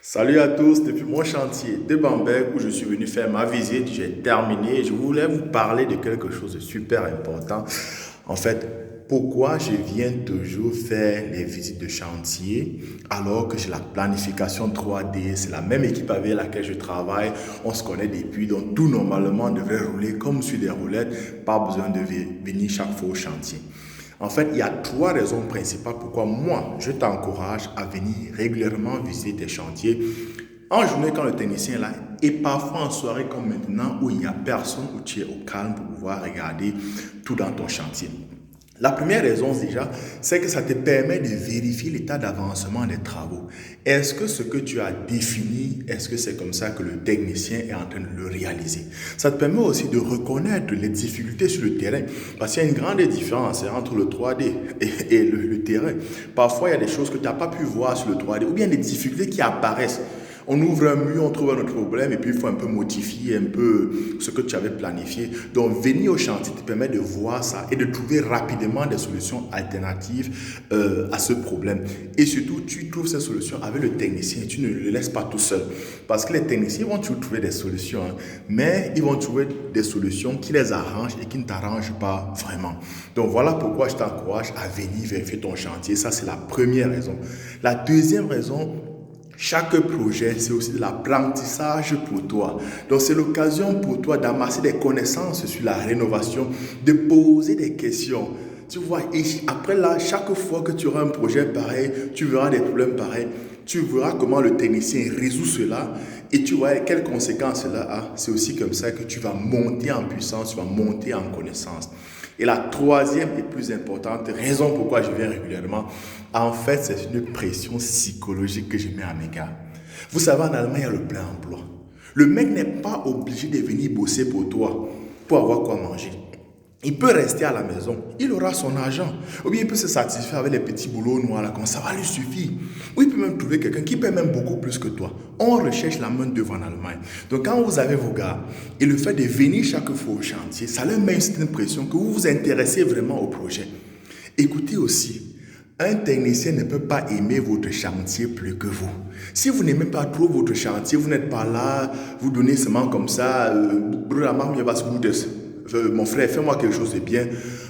Salut à tous, depuis mon chantier de Bamberg où je suis venu faire ma visite, j'ai terminé et je voulais vous parler de quelque chose de super important. En fait, pourquoi je viens toujours faire les visites de chantier alors que j'ai la planification 3D, c'est la même équipe avec laquelle je travaille, on se connaît depuis, donc tout normalement devrait rouler comme sur des roulettes, pas besoin de venir chaque fois au chantier. En fait, il y a trois raisons principales pourquoi moi, je t'encourage à venir régulièrement visiter tes chantiers en journée quand le technicien est là et parfois en soirée comme maintenant où il n'y a personne, où tu es au calme pour pouvoir regarder tout dans ton chantier. La première raison déjà, c'est que ça te permet de vérifier l'état d'avancement des travaux. Est-ce que ce que tu as défini, est-ce que c'est comme ça que le technicien est en train de le réaliser? Ça te permet aussi de reconnaître les difficultés sur le terrain. Parce qu'il y a une grande différence entre le 3D et le terrain. Parfois, il y a des choses que tu n'as pas pu voir sur le 3D ou bien des difficultés qui apparaissent. On ouvre un mur, on trouve un autre problème et puis il faut un peu modifier un peu ce que tu avais planifié. Donc venir au chantier te permet de voir ça et de trouver rapidement des solutions alternatives à ce problème. Et surtout, tu trouves ces solutions avec le technicien et tu ne le laisses pas tout seul. Parce que les techniciens vont toujours trouver des solutions, hein, mais ils vont trouver des solutions qui les arrangent et qui ne t'arrangent pas vraiment. Donc voilà pourquoi je t'encourage à venir vérifier ton chantier. Ça, c'est la première raison. La deuxième raison, chaque projet, c'est aussi de l'apprentissage pour toi. Donc, c'est l'occasion pour toi d'amasser des connaissances sur la rénovation, de poser des questions. Tu vois, et après là, chaque fois que tu auras un projet pareil, tu verras des problèmes pareils, tu verras comment le technicien résout cela et tu vois quelles conséquences cela a. C'est aussi comme ça que tu vas monter en puissance, tu vas monter en connaissance. Et la troisième et plus importante raison pourquoi je viens régulièrement, en fait, c'est une pression psychologique que je mets à mes gars. Vous savez, en Allemagne, il y a le plein emploi. Le mec n'est pas obligé de venir bosser pour toi, pour avoir quoi manger. Il peut rester à la maison, il aura son argent. Ou bien il peut se satisfaire avec les petits boulots noirs là, comme ça va lui suffire. Ou il peut même trouver quelqu'un qui paie même beaucoup plus que toi. On recherche la main d'œuvre en Allemagne. Donc quand vous avez vos gars, et le fait de venir chaque fois au chantier, ça leur met une pression que vous vous intéressez vraiment au projet. Écoutez aussi, un technicien ne peut pas aimer votre chantier plus que vous. Si vous n'aimez pas trop votre chantier, vous n'êtes pas là, vous donnez seulement comme ça, mon frère, fais-moi quelque chose de bien.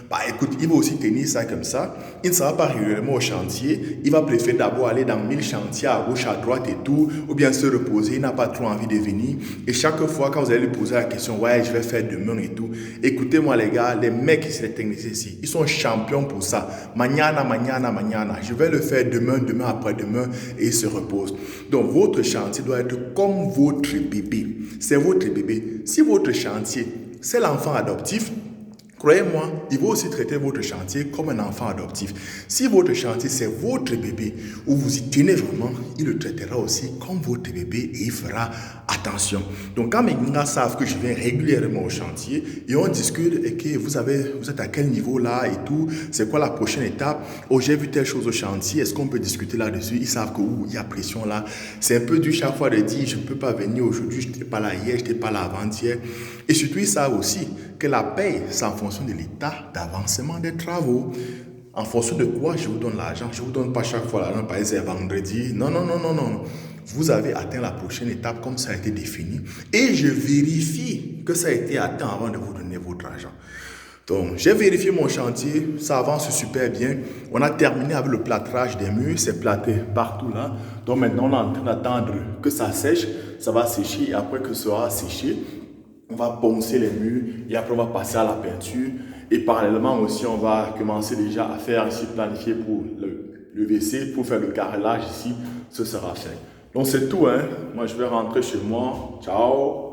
Bah écoute, il va aussi tenir ça comme ça. Il ne sera pas régulièrement au chantier. Il va préférer d'abord aller dans 1000 chantiers à gauche, à droite et tout, ou bien se reposer. Il n'a pas trop envie de venir. Et chaque fois, quand vous allez lui poser la question, ouais, je vais faire demain et tout. Écoutez-moi, les gars, les mecs ici, les techniciens ici, ils sont champions pour ça. Mañana, mañana, mañana. Je vais le faire demain, demain après-demain, et ils se reposent. Donc, votre chantier doit être comme votre bébé. C'est votre bébé. Si votre chantier, c'est l'enfant adoptif, croyez-moi, il va aussi traiter votre chantier comme un enfant adoptif. Si votre chantier, c'est votre bébé, où vous y tenez vraiment, il le traitera aussi comme votre bébé et il fera attention. Donc, quand mes gars savent que je viens régulièrement au chantier et on discute et que vous êtes à quel niveau là et tout, c'est quoi la prochaine étape? Oh, j'ai vu telle chose au chantier, est-ce qu'on peut discuter là-dessus? Ils savent que il y a pression là. C'est un peu dur chaque fois de dire, je ne peux pas venir aujourd'hui, je n'étais pas là hier, je n'étais pas là avant-hier. Et surtout, ils savent aussi que la paye, c'est en fonction de l'état d'avancement des travaux. En fonction de quoi je vous donne l'argent. Je ne vous donne pas chaque fois l'argent, par exemple, vendredi. Non, non, non, non, non. Vous avez atteint la prochaine étape comme ça a été défini. Et je vérifie que ça a été atteint avant de vous donner votre argent. Donc, j'ai vérifié mon chantier, ça avance super bien. On a terminé avec le plâtrage des murs, c'est plâtré partout là. Donc maintenant, on est en train d'attendre que ça sèche, ça va sécher et après que ça sera séché, on va poncer les murs et après on va passer à la peinture. Et parallèlement aussi, on va commencer déjà à faire ici, planifier pour le WC, pour faire le carrelage ici, ce sera fait. Donc c'est tout, hein. Moi je vais rentrer chez moi. Ciao.